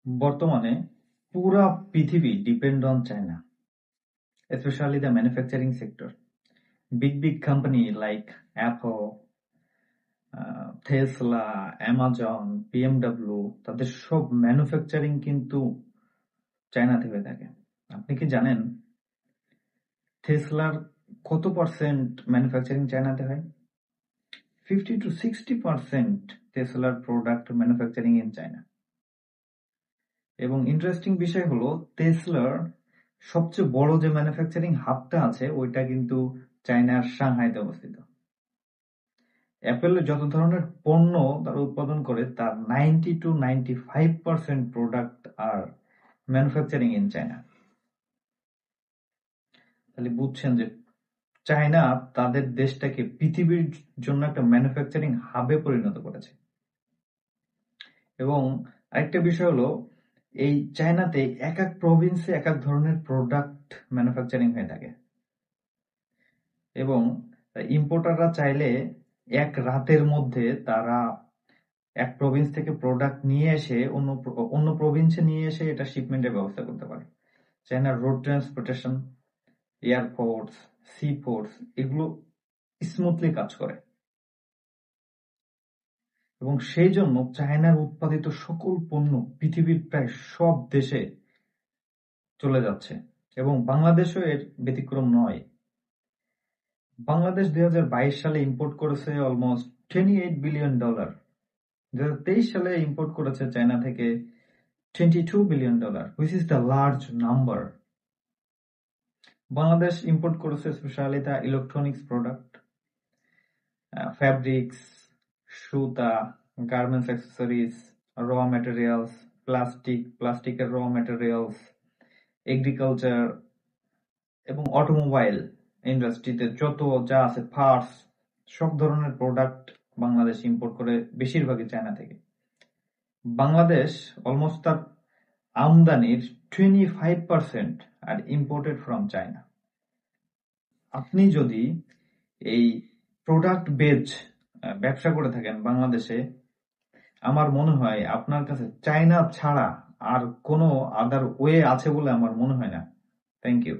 বর্তমানে পুরা পৃথিবী depend on China, especially the manufacturing sector. Big company like Apple, Tesla, Amazon, BMW তাদের সব ম্যানুফ্যাকচারিং কিন্তু চায়না থেকে থাকে। আপনি কি জানেন টেসলার কত পার্সেন্ট ম্যানুফ্যাকচারিং চায়নাতে হয়? 50 to 60% টেসলার প্রোডাক্ট ম্যানুফ্যাকচারিং ইন চায়না। এবং ইন্টারেস্টিং বিষয় হলো টেসলার সবচেয়ে বড় যে ম্যানুফ্যাকচারিং হাবটা আছে ওইটা কিন্তু চায়নার সাংহাইতে অবস্থিত। অ্যাপেল যত ধরনের পণ্য তারা উৎপাদন করে তার 90 to 95% প্রোডাক্ট আর ম্যানুফ্যাকচারিং ইন চায়না। তাহলে বুঝছেন যে চায়না তাদের দেশটাকে পৃথিবীর জন্য একটা ম্যানুফ্যাকচারিং হাবে পরিণত করেছে। এবং আরেকটা বিষয় হলো এই চায়নাতে এক এক প্রভিন্সে এক এক ধরনের প্রোডাক্ট ম্যানুফ্যাকচারিং হয়ে থাকে এবং ইম্পোর্টাররা চাইলে এক রাতের মধ্যে তারা এক প্রভিন্স থেকে প্রোডাক্ট নিয়ে এসে অন্য প্রভিন্সে নিয়ে এসে এটা শিপমেন্টের ব্যবস্থা করতে পারে। চায়নার road transportation, airports, sea ports এগুলো স্মুথলি কাজ করে এবং সেই জন্য চায়নার উৎপাদিত সকল পণ্য পৃথিবীর প্রায় সব দেশে চলে যাচ্ছে এবং বাংলাদেশও এর ব্যতিক্রম নয়। বাংলাদেশ 2022 সালে ইম্পোর্ট করেছে অলমোস্ট $28 বিলিয়ন। 2023 সালে ইম্পোর্ট করেছে চায়না থেকে $22 billion, which is the large number. Bangladesh import করেছে specially the electronics product, fabrics, সুতা, গার্মেন্টস অ্যাক্সেসরিজ, র ম্যাটেরিয়ালস, প্লাস্টিকের র ম্যাটেরিয়ালস, এগ্রিকালচার এবং অটোমোবাইল ইন্ডাস্ট্রিতে যত যা আছে পার্টস, সব ধরনের প্রোডাক্ট বাংলাদেশ ইম্পোর্ট করে বেশিরভাগই চায়না থেকে। বাংলাদেশ অলমোস্ট তার আমদানির 25% আর ইম্পোর্টেড ফ্রম চায়না। আপনি যদি এই প্রোডাক্ট বেজ ব্যবসা করে থাকেন বাংলাদেশে, আমার মনে হয় আপনার কাছে চায়না ছাড়া আর কোনো আদার ওয়ে আছে বলে আমার মনে হয় না। Thank you.